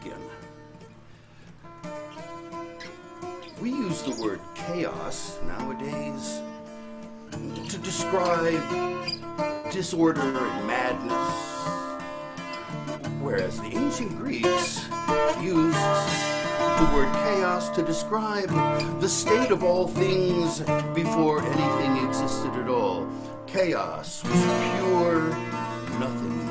begin. We use the word chaos nowadays to describe disorder and madness, whereas the ancient Greeks used the word chaos to describe the state of all things before anything existed at all. Chaos was pure nothingness.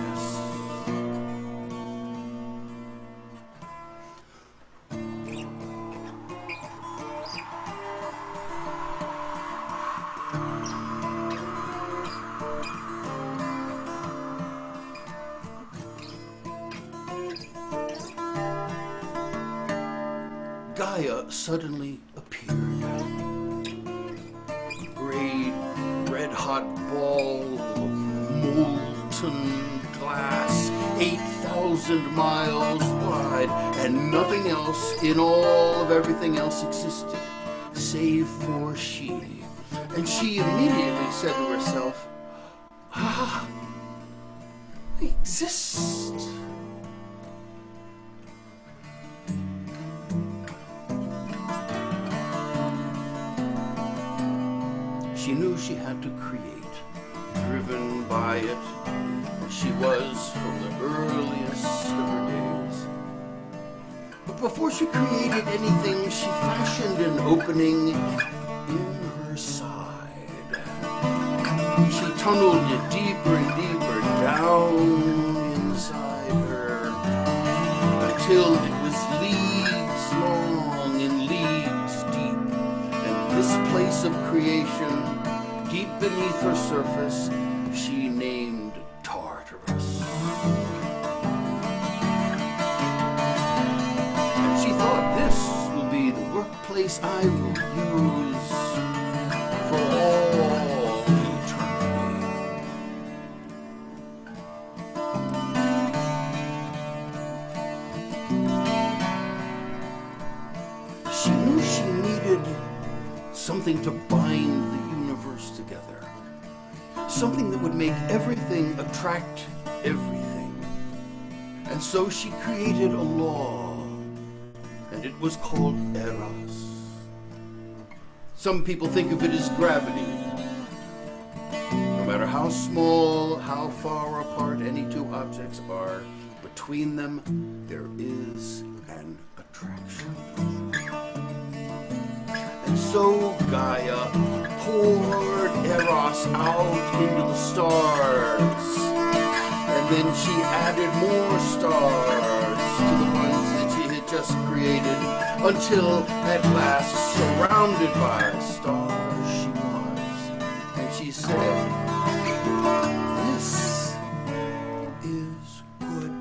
Gaia suddenly appeared. A great red-hot ball of molten glass, 8,000 miles wide, and nothing else in all of everything else existed, save for she. And she immediately said to herself, "Ah, I exist." She knew she had to create, driven by it, as she was from the earliest of her days. But before she created anything, she fashioned an opening in her side. She tunneled it deeper and deeper down inside her, until it was leagues long and leagues deep. And this place of creation, deep beneath her surface, she named Tartarus. And she thought, this will be the workplace I will use for all eternity. She knew she needed something to bind the universe together. Something that would make everything attract everything. And so she created a law, and it was called Eros. Some people think of it as gravity. No matter how small, how far apart any two objects are, between them there is an attraction. And so Gaia poured Eros out into the stars. And then she added more stars to the ones that she had just created, until at last, surrounded by stars, she was. And she said, "This is good."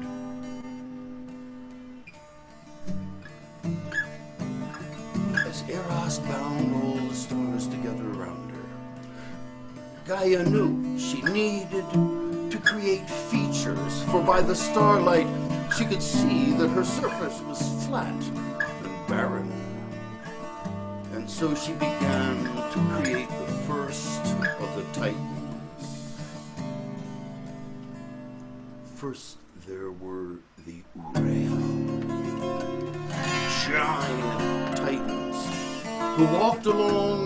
As Eros bound all the stars together around her, Gaia knew she needed to create features, for by the starlight she could see that her surface was flat and barren. And so she began to create the first of the Titans. First there were the Uraean, giant Titans, who walked along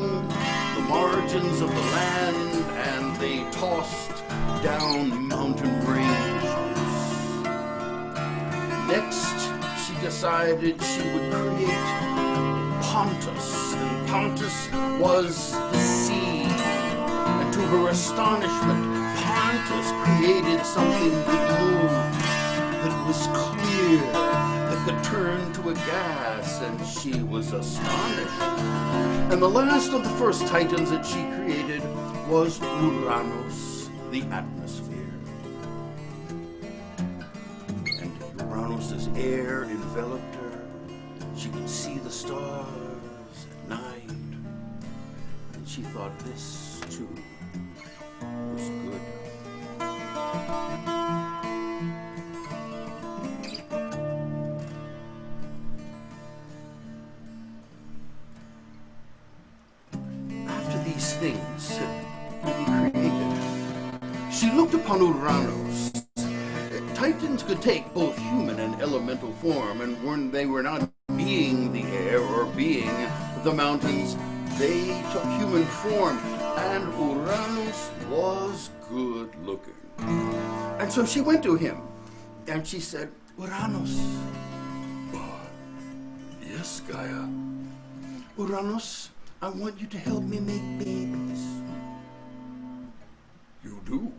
the margins of the land, and they tossed down mountain ranges. Next, she decided she would create Pontus, and Pontus was the sea. And to her astonishment, Pontus created something that moved, that was clear, that could turn to a gas, and she was astonished. And the last of the first Titans that she created was Uranus, the atmosphere. And Uranus's air enveloped her. She could see the stars at night. And she thought this, too, was good. After these things had been created, she looked upon Uranus. Titans could take both human and elemental form, and they were not being the air or being the mountains. They took human form, and Uranus was good looking. And so she went to him, and she said, Uranus. Oh, yes, Gaia. Uranus, I want you to help me make babies. You do?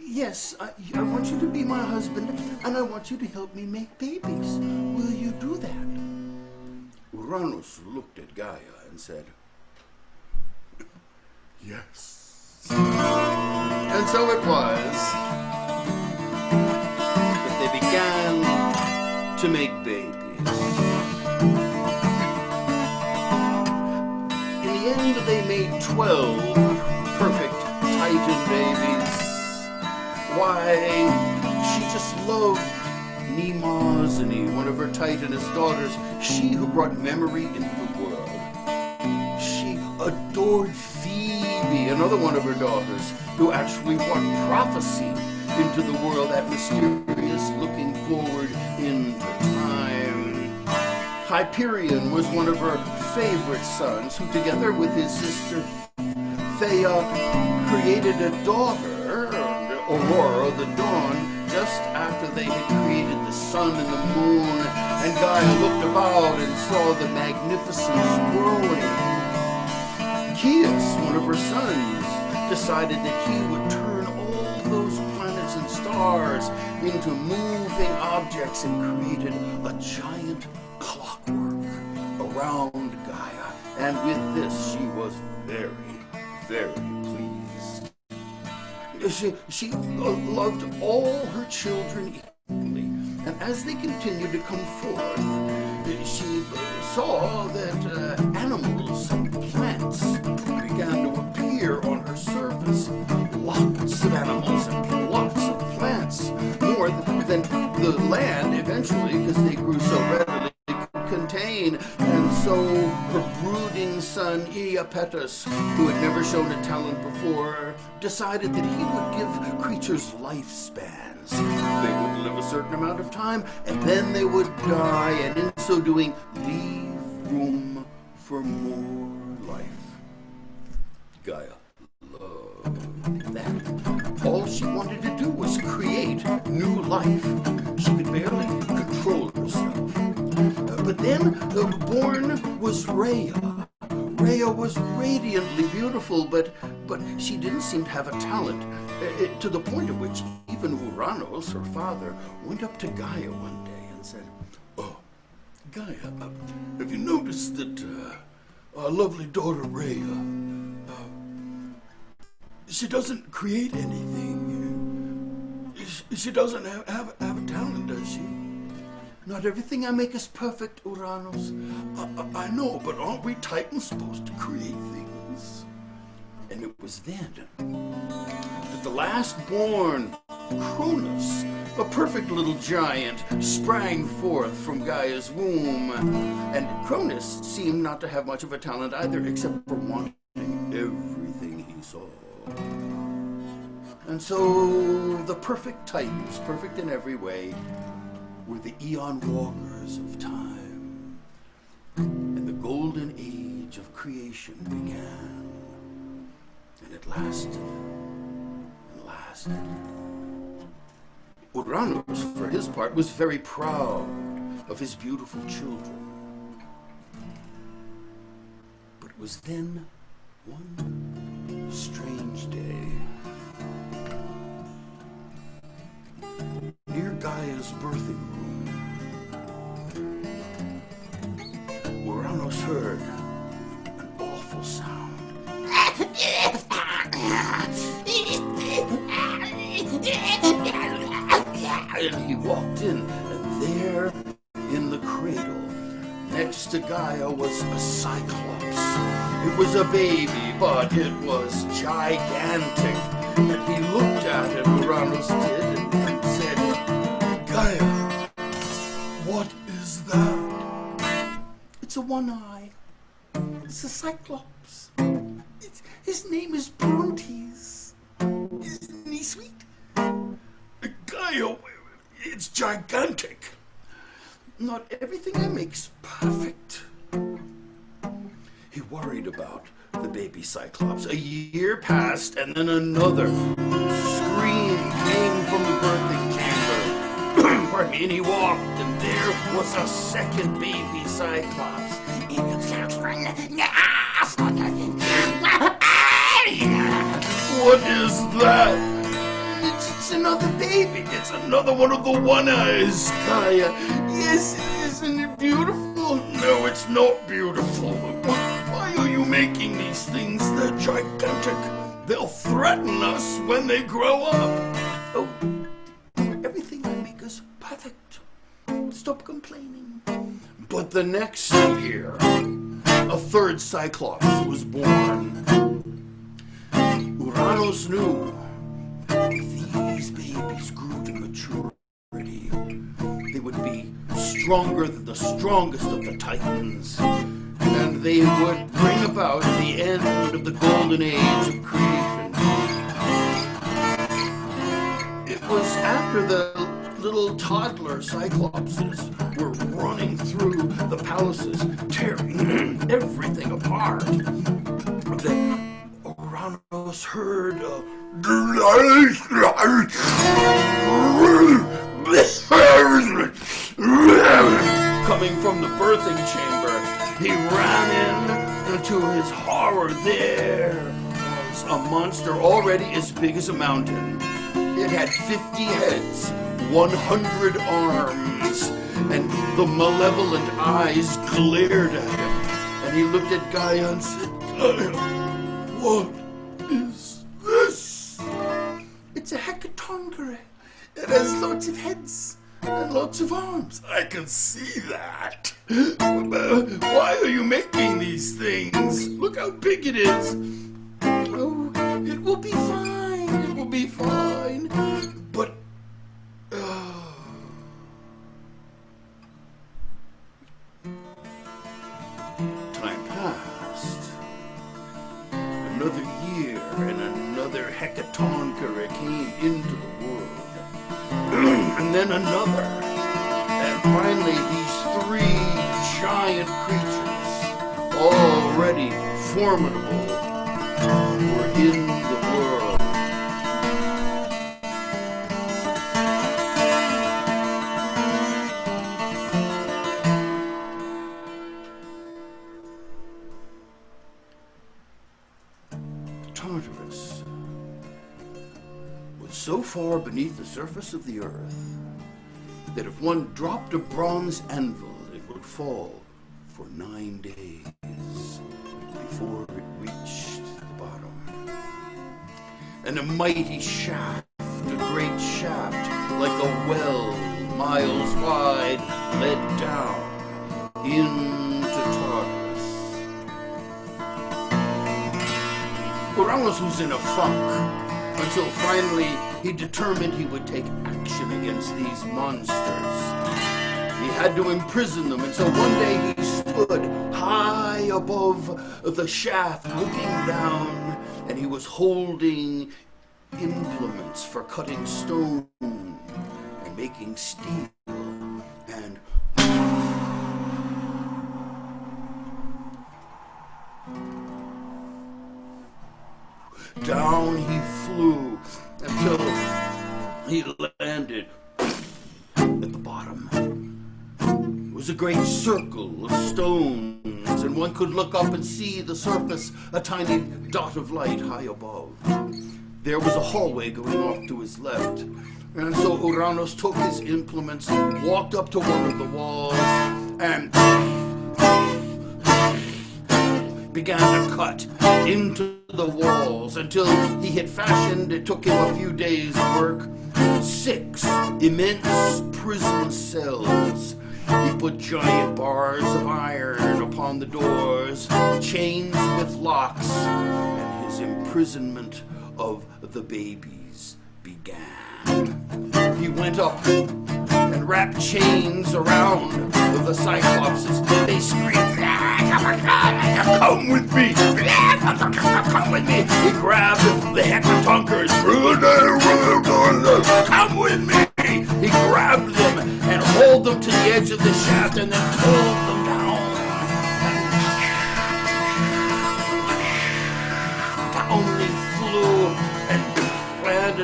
Yes, I want you to be my husband, and I want you to help me make babies. Will you do that? Uranus looked at Gaia and said, yes. And so it was that they began to make babies. In the end, they made 12 perfect Titan babies. Why, she just loved Nemazene, one of her Titaness daughters, she who brought memory into the world. She adored Phoebe, another one of her daughters, who actually brought prophecy into the world, that mysterious looking forward into time. Hyperion was one of her favorite sons, who together with his sister Theia created a daughter, Aurora, the dawn, just after they had created the sun and the moon, and Gaia looked about and saw the magnificence growing. Chios, one of her sons, decided that he would turn all those planets and stars into moving objects and created a giant clockwork around Gaia. And with this, she was very, very pleased. She loved all her children equally, and as they continued to come forth, she saw that animals and plants began to appear on her surface. Lots of animals and lots of plants, more than the land eventually, because they grew so readily, could contain. And so her brooding son Iapetus, who had never shown a talent before, decided that he would give creatures lifespans. They would live a certain amount of time, and then they would die, and in so doing, leave room for more life. Gaia loved that. All she wanted to do was create new life. She could barely control herself. But then born was Rhea. Rhea was radiantly beautiful, but she didn't seem to have a talent, to the point at which even Uranus, her father, went up to Gaia one day and said, "Oh, Gaia, have you noticed that our lovely daughter Rhea, she doesn't create anything. She doesn't have a talent, does she? Not everything I make is perfect, Uranus. I know, but aren't we Titans supposed to create things?" And it was then that the last born, Cronus, a perfect little giant, sprang forth from Gaia's womb. And Cronus seemed not to have much of a talent either, except for wanting everything he saw. And so the perfect Titans, perfect in every way, were the Eon Walkers of time. And the golden age of creation began. And it lasted and lasted. Uranus, for his part, was very proud of his beautiful children. But it was then one strange day. Near Gaia's birthing room, Uranus heard an awful sound. And he walked in, and there in the cradle, next to Gaia, was a Cyclops. It was a baby, but it was gigantic. And he looked at it, Uranus did, and said, "Gaia, what is that?" "It's a one-eye. It's a Cyclops. His name is Brontes. Isn't he sweet?" "Gaia, gigantic. Not everything I make's perfect. He worried about the baby Cyclops. A year passed, and then another scream came from the birthing chamber. Pardon me, and he walked, and there was a second baby Cyclops. What is that? It's another baby. It's another one of the One Eyes, Gaia. Yes, isn't it beautiful? No, it's not beautiful. Why are you making these things? They're gigantic. They'll threaten us when they grow up. Oh, everything I make is perfect. Stop complaining. But the next year, a third Cyclops was born. Uranos knew if these babies grew to maturity, they would be stronger than the strongest of the Titans, and they would bring about the end of the golden age of creation. It was after the little toddler Cyclopses were running through the palaces, tearing everything apart, that Uranos heard coming from the birthing chamber. He ran in, and to his horror there was a monster already as big as a mountain. It had 50 heads, 100 arms, and the malevolent eyes glared at him. And he looked at Gaia and said, Gaia, what is this? It's a Hecatonchire. It has lots of heads and lots of arms. I can see that. Why are you making these things? Look how big it is. Oh, it will be fine. It will be fine. But time passed. Another year and another Hecatonchire came into the world. And then another. And finally these three giant creatures, already formidable, were in the world. Tartarus was so far beneath the surface of the earth that if one dropped a bronze anvil, it would fall for 9 days before it reached the bottom. And a mighty shaft, a great shaft, like a well miles wide, led down into Tartarus. Uranos was in a funk, until finally he determined he would take action against these monsters. He had to imprison them, and so one day he stood high above the shaft, looking down, and he was holding implements for cutting stone and making steel, and down he flew until he landed at the bottom. It was a great circle of stones, and one could look up and see the surface, a tiny dot of light high above. There was a hallway going off to his left, and so Uranos took his implements, walked up to one of the walls, and began to cut into the walls until he had fashioned, it took him a few days' work, 6 immense prison cells. He put giant bars of iron upon the doors, chains with locks, and his imprisonment of the babies began. He went up and wrapped chains around the Cyclopses. They screamed, come with me, come with me. He grabbed the Hecatonchires, come with me. He grabbed them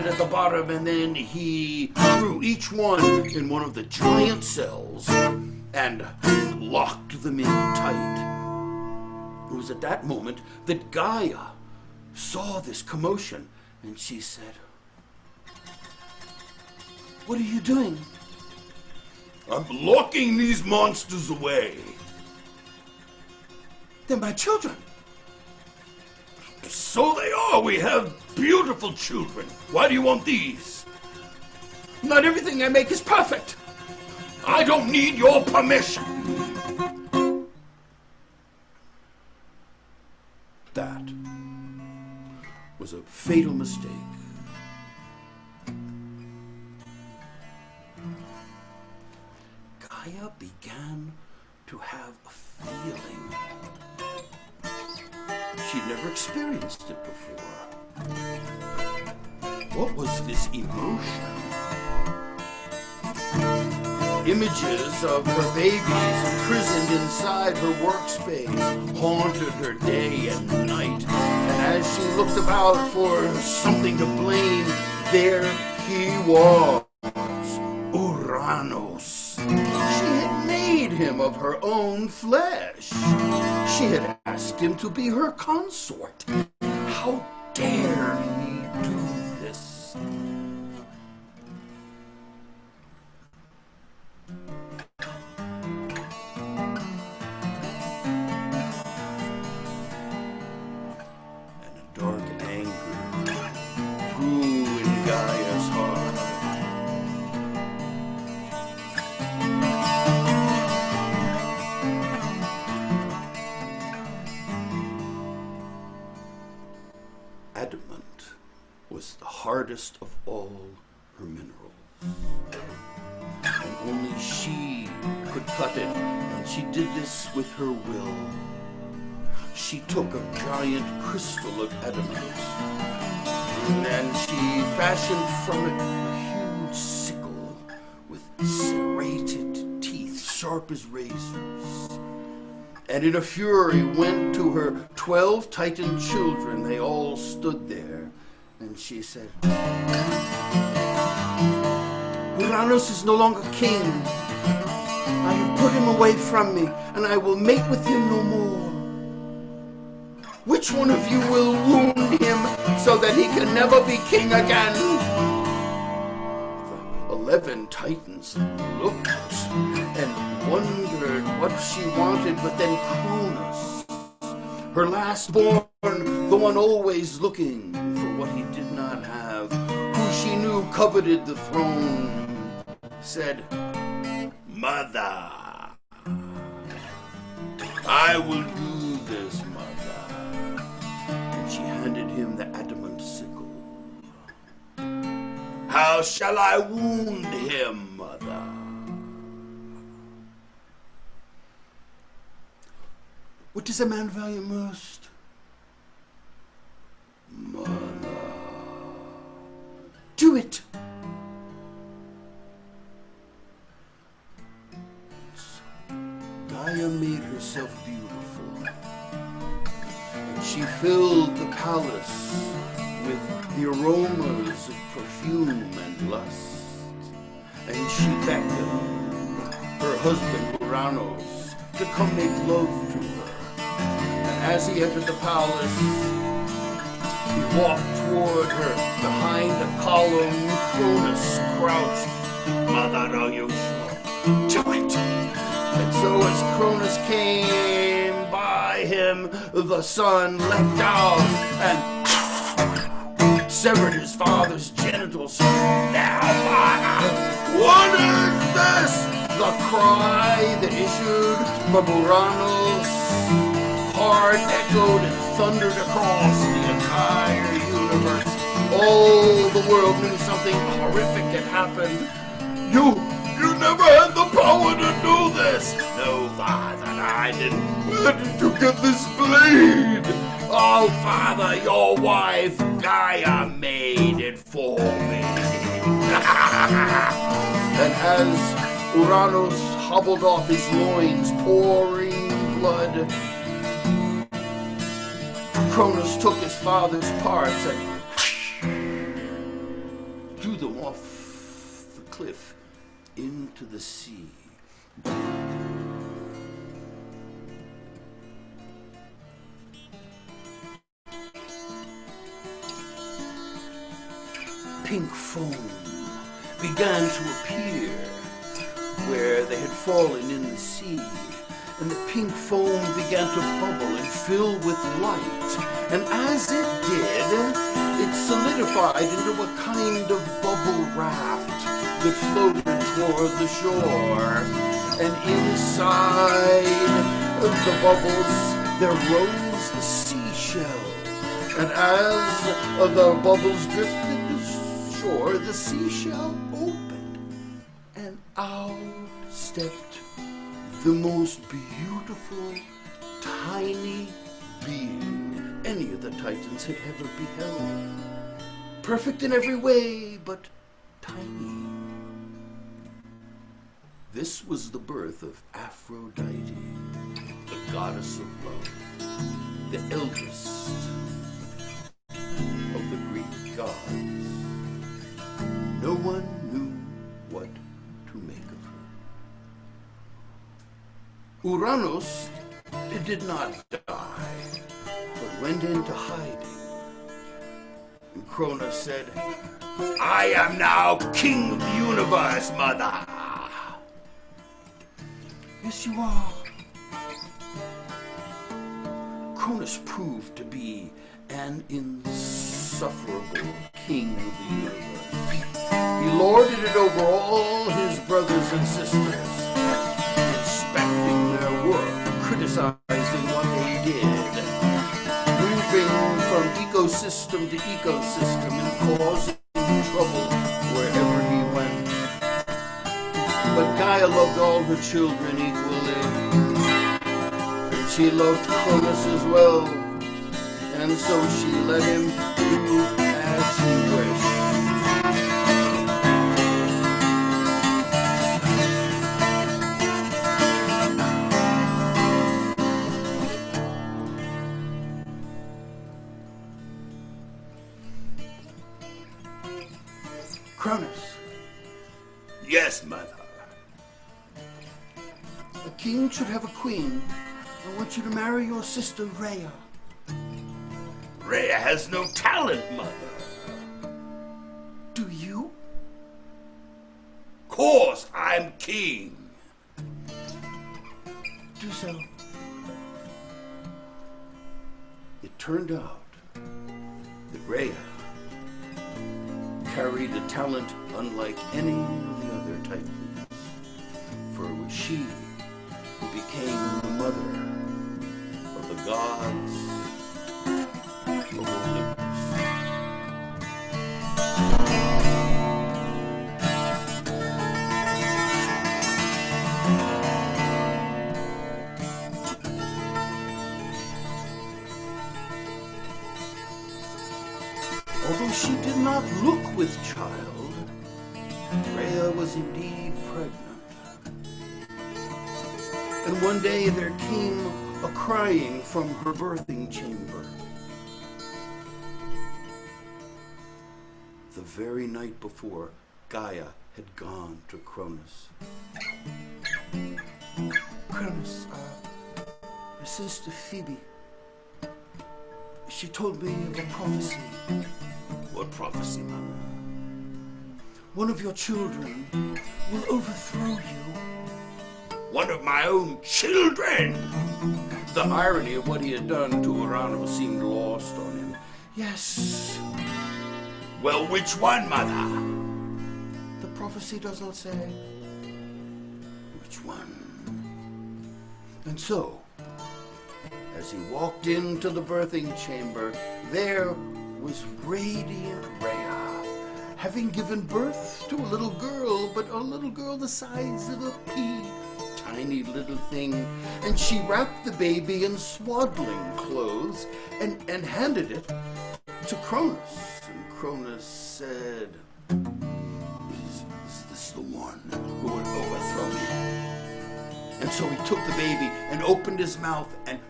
started at the bottom, and then he threw each one in one of the giant cells and locked them in tight. It was at that moment that Gaia saw this commotion, and she said, "What are you doing?" "I'm locking these monsters away." "They're my children." "So they are. We have beautiful children. Why do you want these?" "Not everything I make is perfect." "I don't need your permission." That was a fatal mistake. Gaia began to have a feeling. She'd never experienced it before. What was this emotion? Images of her babies imprisoned inside her workspace haunted her day and night. And as she looked about for something to blame, there he was, Uranos. She had made him of her own flesh. She had asked him to be her consort. How dare he do this? And a dark anger grew in Gaia's heart. Adamant was the hardest of all her minerals, and only she could cut it, and she did this with her will. She took a giant crystal of adamant, and she fashioned from it a huge sickle with serrated teeth, sharp as razors. And in a fury went to her 12 Titan children. They all stood there, and she said, "Uranos is no longer king. I have put him away from me, and I will mate with him no more. Which one of you will wound him so that he can never be king again?" The 11 Titans looked and wondered what she wanted, but then Cronus, her last born, the one always looking for what he did not have, who she knew coveted the throne, said, "Mother, I will do this, mother." And she handed him the adamant sickle. "How shall I wound him, mother?" "What does a man value most?" "Mother." "Do it." Gaia made herself beautiful, and she filled the palace with the aromas of perfume and lust, and she beckoned her husband Uranos to come make love to her. And as he entered the palace, he walked toward her. Behind a column, Cronus crouched. "Mother, are you sure?" "Do it." And so as Cronus came by him, the sun leapt out and severed his father's genitals. "Now, Father, what is this?" The cry that issued from Uranos' heart echoed and thundered across the entire universe. All the world knew something horrific had happened. You never had the power to do this." "No, Father, I didn't. Where did you get this blade?" "Oh, Father, your wife Gaia made it for me." And as Uranos hobbled off his loins, pouring blood, Cronus took his father's parts and off the cliff into the sea. Pink foam began to appear where they had fallen in the sea, and the pink foam began to bubble and fill with light. And as it did, it solidified into a kind of bubble raft that floated toward the shore. And inside the bubbles there rose a seashell. And as the bubbles drifted to shore, the seashell opened, and out stepped the most beautiful, tiny being any of the Titans had ever beheld. Perfect in every way, but tiny. This was the birth of Aphrodite, the goddess of love, the eldest of the Greek gods. No one knew what to make of her. Uranus did not die, but went into hiding. And Cronus said, "I am now king of the universe, mother." "Yes, you are." Cronus proved to be an insufferable king of the universe. He lorded it over all his brothers and sisters, inspecting their work, criticizing what they did, moving from ecosystem to ecosystem and causing trouble wherever he went. But Gaia loved all her children equally, and she loved Cronus as well, and so she let him do as he wished. Cronus. "Yes, mother." "A king should have a queen. I want you to marry your sister Rhea." "Rhea has no talent, mother." "Do you?" "Course, I'm king." "Do so." It turned out that Rhea carried a talent unlike any of the other Titans, for it was she who became the mother of the gods of Olympus. Although she did not look with child, Rhea was indeed pregnant. And one day there came a crying from her birthing chamber. The very night before, Gaia had gone to Cronus. "Cronus, your sister Phoebe, she told me of a prophecy." "What prophecy, Mama?" "One of your children will overthrow you." "One of my own children?" The irony of what he had done to Uranus seemed lost on him. "Yes." "Well, which one, Mother?" "The prophecy does not say." "Which one?" And so, as he walked into the birthing chamber, there was radiant Rhea, having given birth to a little girl, but a little girl the size of a pea, tiny little thing. And she wrapped the baby in swaddling clothes and handed it to Cronus. And Cronus said, is this the one who would overthrow me?" And so he took the baby and opened his mouth and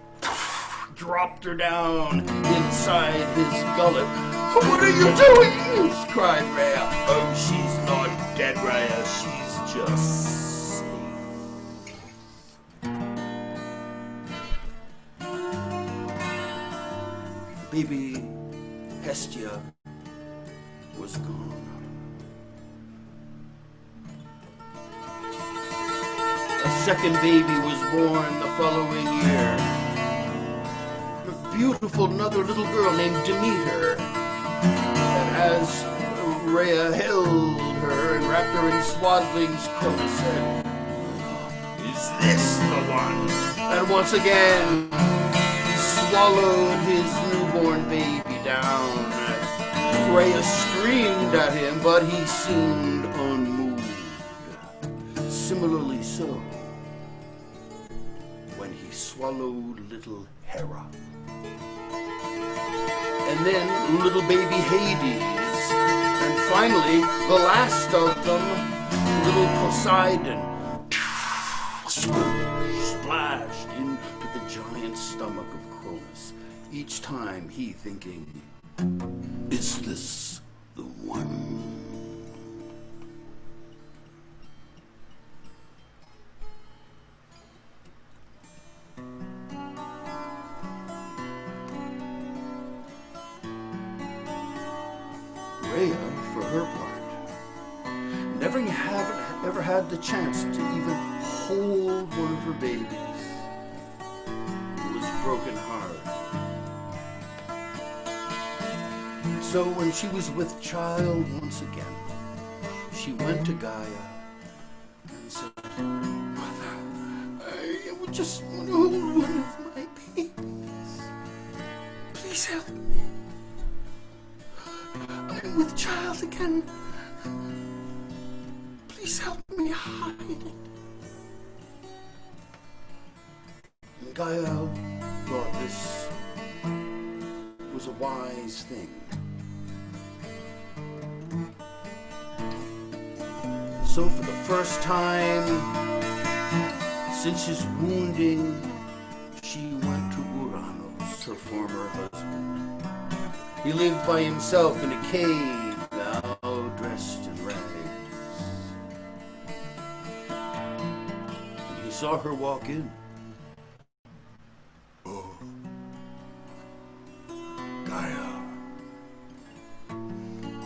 dropped her down inside his gullet, What are you doing? cried Rhea. Oh, she's not dead, Rhea. She's just safe. Baby Hestia was gone. A second baby was born the following year. A beautiful another little girl named Demeter. And as Rhea held her and wrapped her in swaddlings, Cronus said, "Is this the one?" And once again, he swallowed his newborn baby down. Rhea screamed at him, but he seemed unmoved. Similarly so, when he swallowed little Hera. And then little baby Hades, and finally, the last of them, little Poseidon, splashed into the giant stomach of Cronus, each time he thinking, "Is this the one?" Rhea, for her part, never had the chance to even hold one of her babies. It was broken-hearted. So when she was with child once again, she went to Gaia and said, "Mother, I would just want to hold one of my babies. Please help me. I'm with child again. Please help me hide it." And Gaia thought this was a wise thing. So for the first time since his wounding, she went to Uranos, her former husband. He lived by himself in a cave, now dressed in rags. And he saw her walk in. "Oh, Gaia,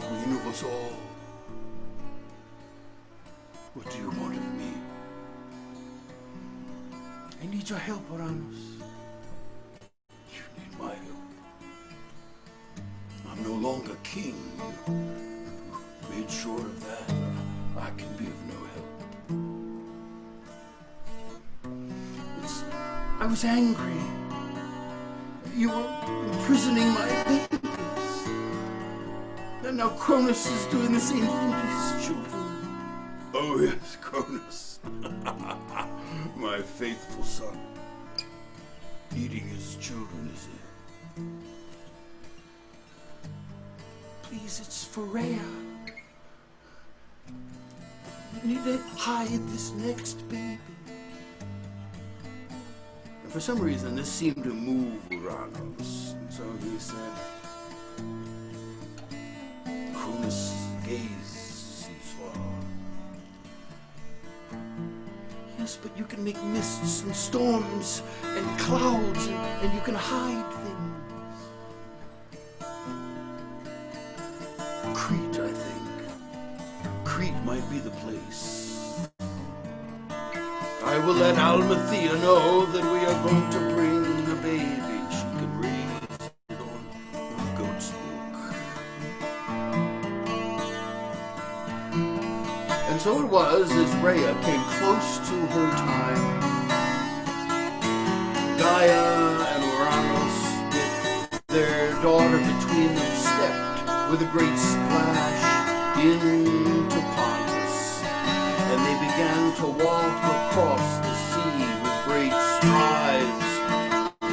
queen of us all. What do you want of me?" "I need your help, Uranos." "You need my help? I'm no longer king. Made sure of that, I can be of no help. I was angry. You were imprisoning my babies. And now Cronus is doing the same thing to his children." "Oh yes, Cronus. My faithful son. Eating his children, is it?" "Please, it's for Rhea. You need to hide this next baby." And for some reason, this seemed to move Uranos. And so he said, "Cronus' gaze sees far. Yes, but you can make mists and storms and clouds, and you can hide things. Crete, I think. Crete might be the place. I will let Almathea know that we are going to bring the baby. She can raise it on goat's milk." And so it was, as Rhea came close to her time, Gaia and Uranos, with their daughter between them, stepped with a great splash into Pontus, and they began to walk across the sea with great strides,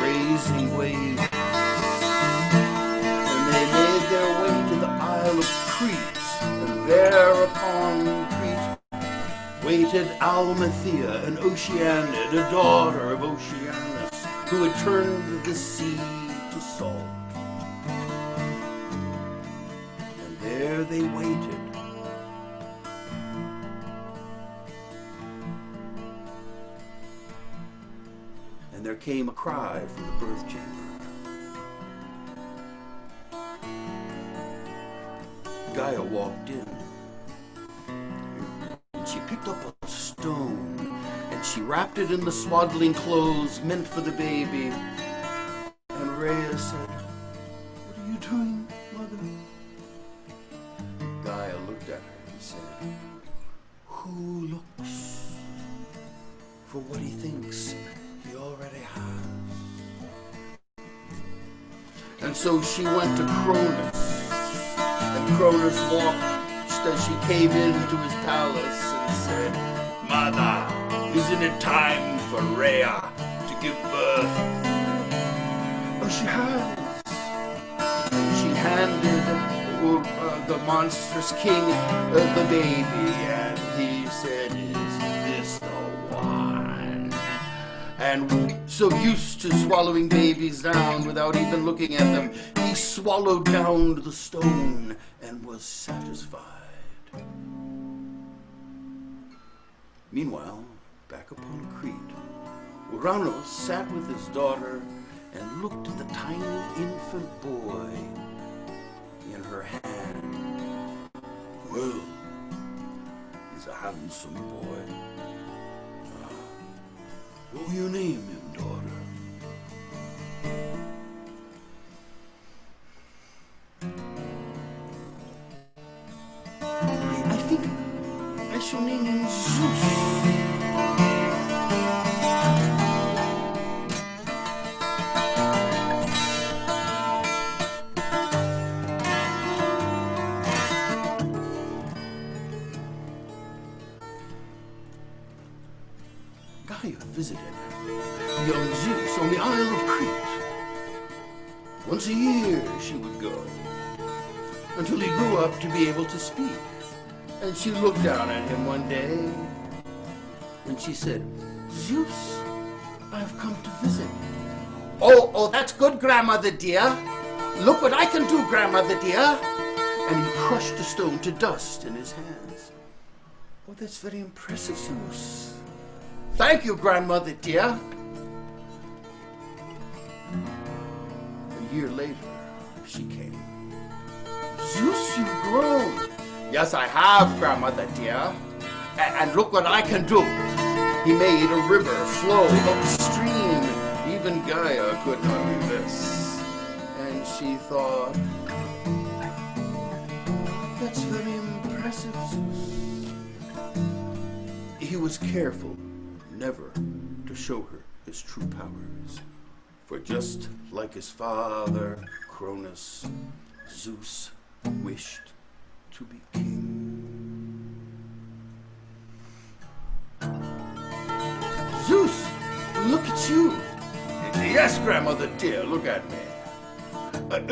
raising waves. And they made their way to the Isle of Crete, and there upon Crete waited Almathea and Oceanid, a daughter of Oceanus, who had turned the sea to salt. they waited. And there came a cry from the birth chamber. Gaia walked in, and she picked up a stone, and she wrapped it in the swaddling clothes meant for the baby. And Rhea said, "What are you doing, Mother?" Gaia looked at her and said, "Who looks for what he thinks he already has?" And so she went to Cronus, and Cronus watched as she came into his palace and said, "Mother, isn't it time for Rhea to give birth?" "Oh, she has." She handed the monstrous king the baby, and he said, "Is this the one?" And so used to swallowing babies down without even looking at them, he swallowed down the stone and was satisfied. Meanwhile, back upon Crete, Uranos sat with his daughter and looked at the tiny infant boy in her hand. "Well, he's a handsome boy. What will you name him, daughter?" "I think I shall name him Zeus." Gaia visited young Zeus on the Isle of Crete. Once a year she would go, until he grew up to be able to speak. And she looked down at him one day, and she said, "Zeus, I have come to visit." Oh, that's good, grandmother dear. Look what I can do, grandmother dear." And he crushed the stone to dust in his hands. "Oh, that's very impressive, Zeus." "Thank you, grandmother dear." A year later, she came. "Zeus, you've grown." "Yes, I have, grandmother dear. And look what I can do." He made a river flow upstream. Even Gaia could not resist. And she thought, "That's very impressive, Zeus." He was careful never to show her his true powers. For just like his father, Cronus, Zeus wished to be king. "Zeus, look at you." "Yes, grandmother dear, look at me."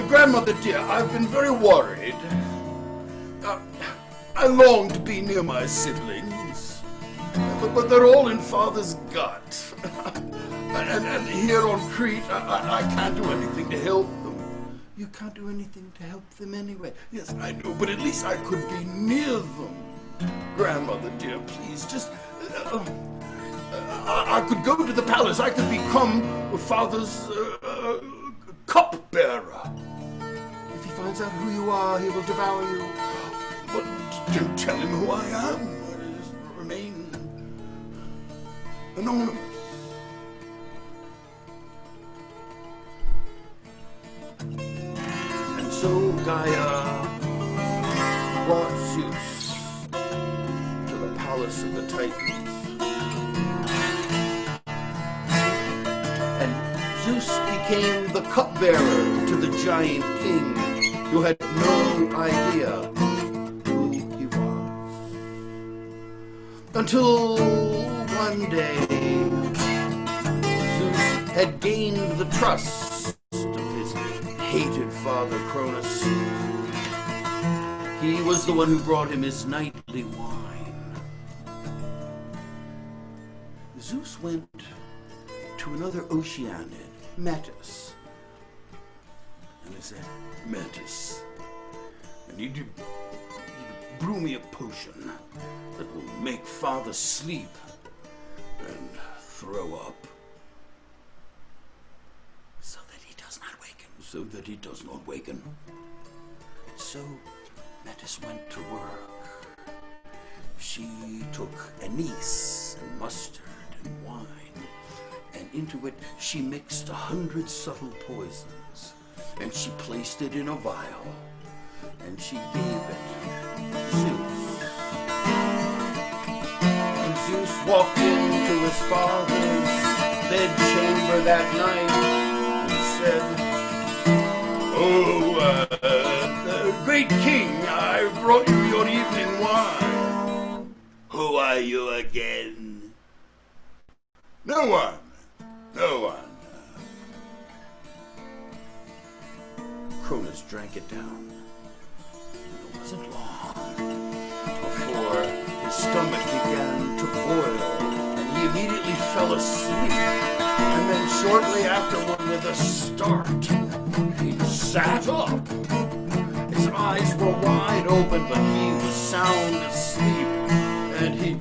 "Grandmother dear, I've been very worried. I long to be near my siblings, but they're all in father's gut. And here on Crete, I can't do anything to help them." "You can't do anything to help them anyway." "Yes, I know, but at least I could be near them." "Grandmother dear, please, just... I could go to the palace. I could become father's cupbearer. If he finds out who you are, he will devour you." "But don't tell him who I am. Just remain anonymous." And so Gaia brought Zeus to the palace of the Titans. And Zeus became the cupbearer to the giant king, who had no idea who he was. Until one day, Zeus had gained the trust of his hated father, Cronus. He was the one who brought him his nightly wine. Zeus went to another Oceanid, Metis. And he said, "Metis, I need you brew me a potion that will make father sleep and throw up. So that he does not waken. So that he does not waken. So Metis went to work. She took anise and mustard and wine, and into it she mixed 100 subtle poisons, and she placed it in a vial, and she gave it to Zeus. And Zeus walked into his father's bedchamber that night and said, "Oh, great king, I brought you your evening wine." "Who are you again?" "No one. No one." Cronus drank it down. It wasn't long before his stomach began to boil, and he immediately fell asleep. And then shortly afterward, with a start, he sat up. His eyes were wide open, but he was sound asleep, and he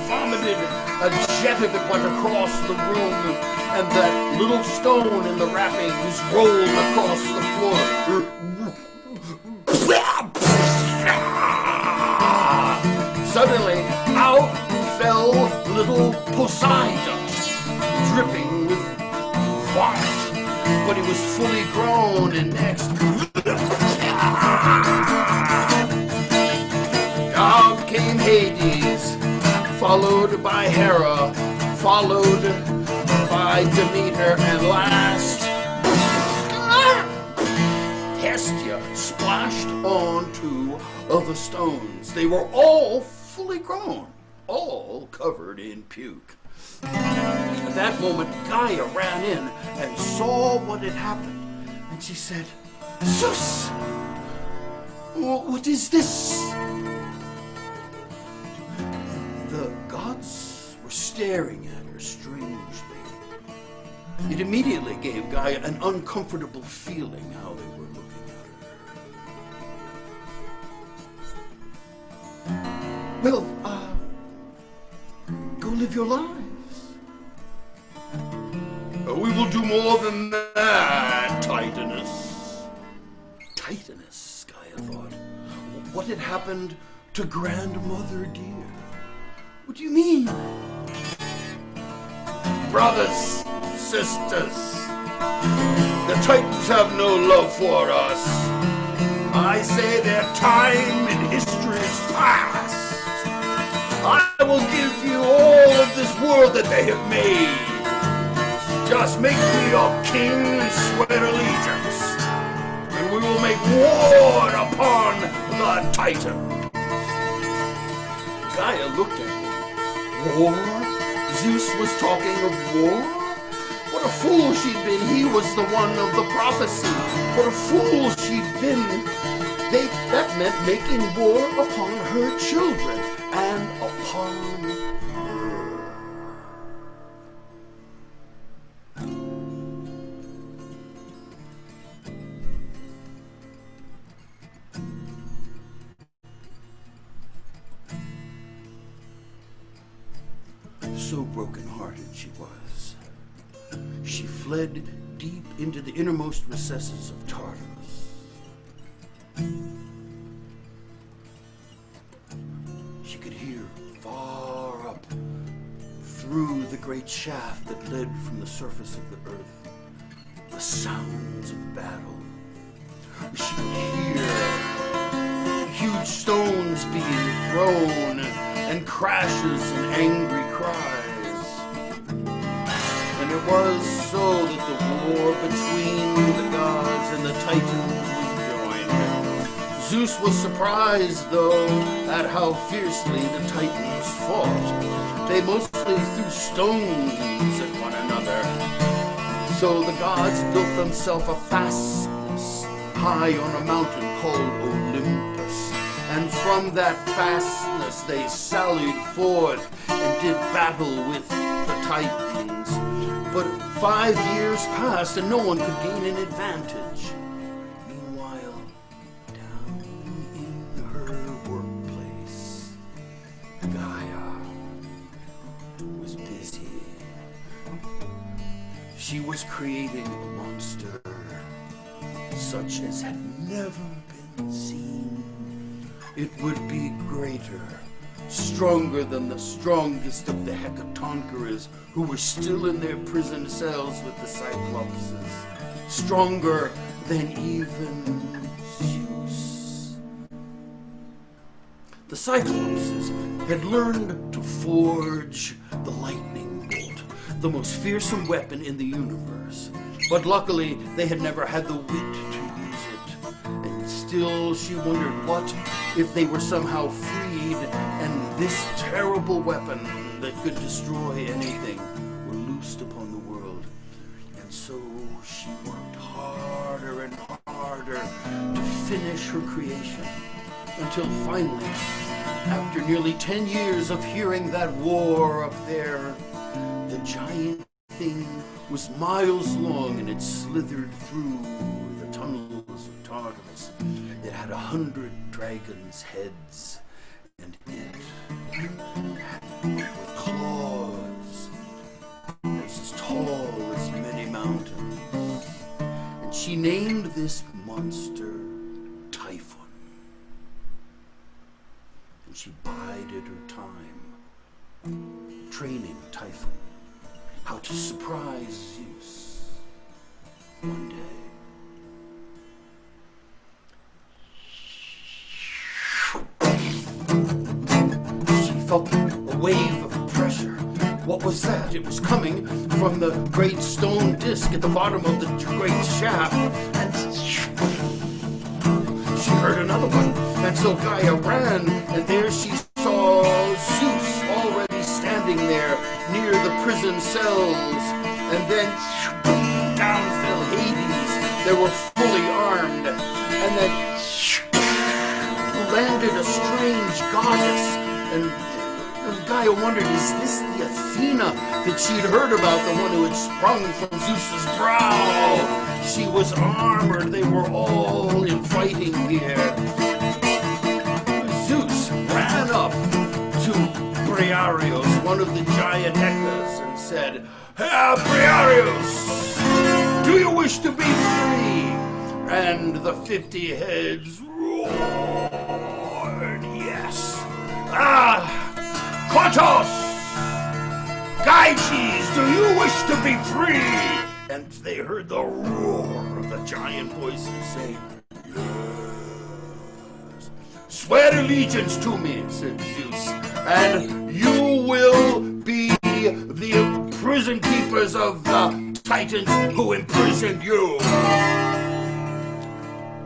vomited. A jet of it went across the room, and that little stone in the wrappings rolled across the floor. Suddenly, out fell little Poseidon, dripping with vomit, but he was fully grown, and next out came Hades, followed by Hera, followed by Demeter, and last Hestia splashed onto the stones. They were all fully grown, all covered in puke. At that moment, Gaia ran in and saw what had happened, and she said, "Zeus, what is this?" The gods were staring at her strangely. It immediately gave Gaia an uncomfortable feeling how they were looking at her. "Well, go live your lives." "We will do more than that, Titanus." Titanus, Gaia thought. What had happened to grandmother dear? "What do you mean?" "Brothers, sisters, the Titans have no love for us. I say their time in history is past. I will give you all of this world that they have made. Just make me your king and swear allegiance, and we will make war upon the Titans." Gaia looked at him. War? Zeus was talking of war? What a fool she'd been. He was the one of the prophecy. What a fool she'd been. That meant making war upon her children and upon her. So broken-hearted she was. She fled deep into the innermost recesses of Tartarus. She could hear far up through the great shaft that led from the surface of the earth the sounds of battle. She could hear huge stones being thrown and crashes and angry cries. And it was so that the war between the gods and the Titans was joined. Zeus was surprised, though, at how fiercely the Titans fought. They mostly threw stones at one another. So the gods built themselves a fastness high on a mountain called Olympus. And from that fastness they sallied forth and did battle with the Titans. But 5 years passed and no one could gain an advantage. Meanwhile, down in her workplace, Gaia was busy. She was creating a monster such as had never been seen. It would be greater, stronger than the strongest of the Hecatonchires who were still in their prison cells with the Cyclopses. Stronger than even Zeus. The Cyclopses had learned to forge the lightning bolt, the most fearsome weapon in the universe. But luckily, they had never had the wit to use it. And still, she wondered what if they were somehow freed and this terrible weapon that could destroy anything were loosed upon the world. And so she worked harder and harder to finish her creation, until finally, after nearly 10 years of hearing that war up there, the giant thing was miles long and it slithered through the tunnels of Tartarus. It had 100 dragons' heads, and it with claws as tall as many mountains. And she named this monster Typhon. And she bided her time training Typhon how to surprise Zeus one day. She felt a wave of pressure. What was that? It was coming from the great stone disc at the bottom of the great shaft. And she heard another one. And so Gaia ran, and there she saw Zeus already standing there near the prison cells. And then down fell Hades. They were fully armed. And then landed a strange goddess. And Gaia wondered, is this the Athena that she'd heard about, the one who had sprung from Zeus's brow? She was armored. They were all in fighting gear. Zeus ran up to Briareos, one of the giant Hecas, and said, Briareos, do you wish to be free? And the 50 heads roared, yes. Kotos! Gyges, do you wish to be free? And they heard the roar of the giant voices say, yes. Swear allegiance to me, said Zeus, and you will be the prison keepers of the Titans who imprisoned you.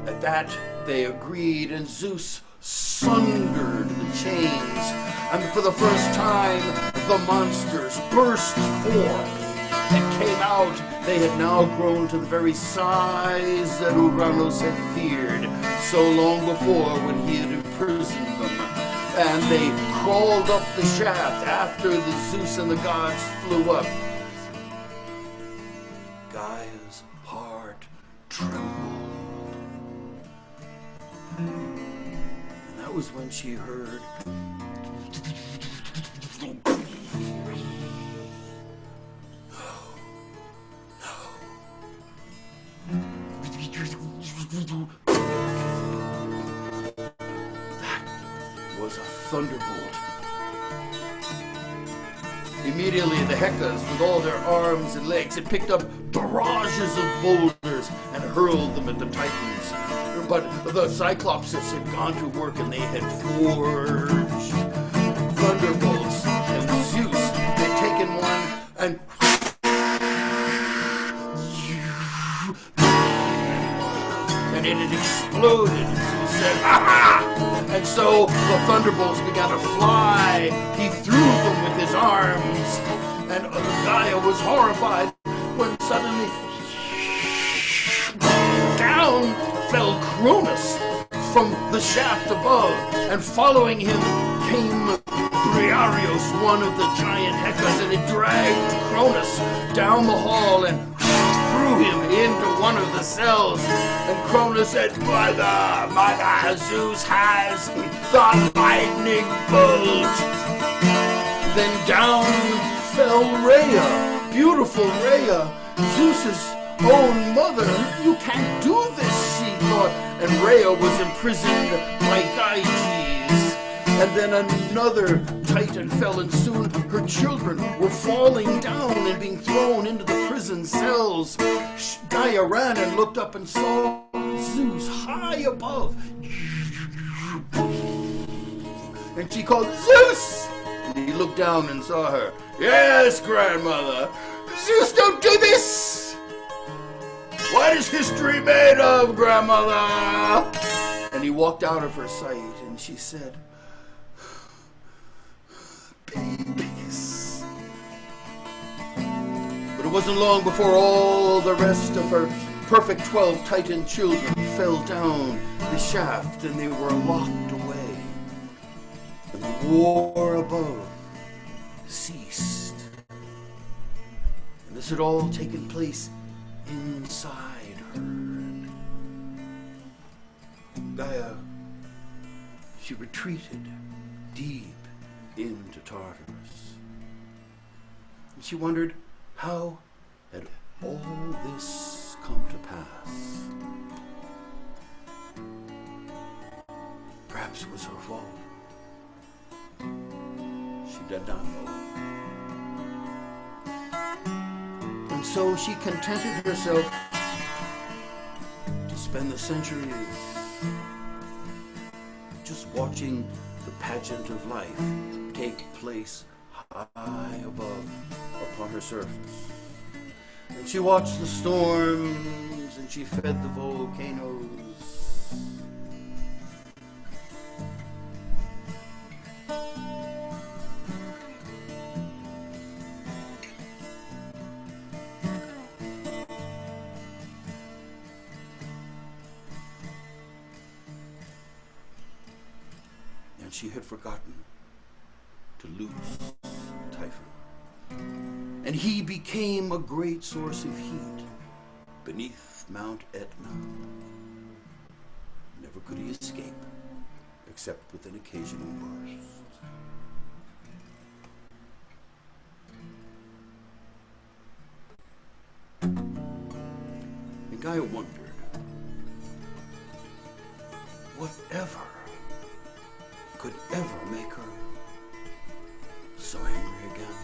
At that, they agreed, and Zeus sundered the chains, and for the first time, the monsters burst forth and came out. They had now grown to the very size that Ouranos had feared so long before when he had imprisoned them. And they crawled up the shaft after the Zeus and the gods flew up. Gaia's heart trembled. And that was when she heard that was a thunderbolt. Immediately the Hecas, with all their arms and legs, had picked up barrages of boulders and hurled them at the Titans. But the Cyclopses had gone to work and they had forged thunderbolts. And Zeus had taken one and it had exploded. Zeus said, "Aha!" And so the thunderbolts began to fly. He threw them with his arms. And Gaia was horrified when suddenly down fell Cronus from the shaft above, and following him came Briareos, one of the giant Hecas, and it dragged Cronus down the hall and threw him into one of the cells. And Cronus said, Mother, Zeus has the lightning bolt. Then down fell Rhea, beautiful Rhea, Zeus's own mother. You can't do this, she thought. And Rhea was imprisoned by Gyges. And then another Titan fell, and soon her children were falling down and being thrown into the prison cells. Gaia ran and looked up and saw Zeus high above. And she called, Zeus! And he looked down and saw her. Yes, grandmother. Zeus, don't do this! What is history made of, grandmother? And he walked out of her sight, and she said, babies. But it wasn't long before all the rest of her perfect 12 Titan children fell down the shaft, and they were locked away. And the war above ceased. And this had all taken place inside her. And Gaia, she retreated deep into Tartarus. And she wondered, how had all this come to pass? Perhaps it was her fault. She did not know. And so she contented herself to spend the centuries just watching the pageant of life take place high above upon her surface. And she watched the storms, and she fed the volcanoes. And she had forgotten to loose Typhon. And he became a great source of heat beneath Mount Etna. Never could he escape, except with an occasional burst. And Gaia wondered, whatever could ever make her so angry again?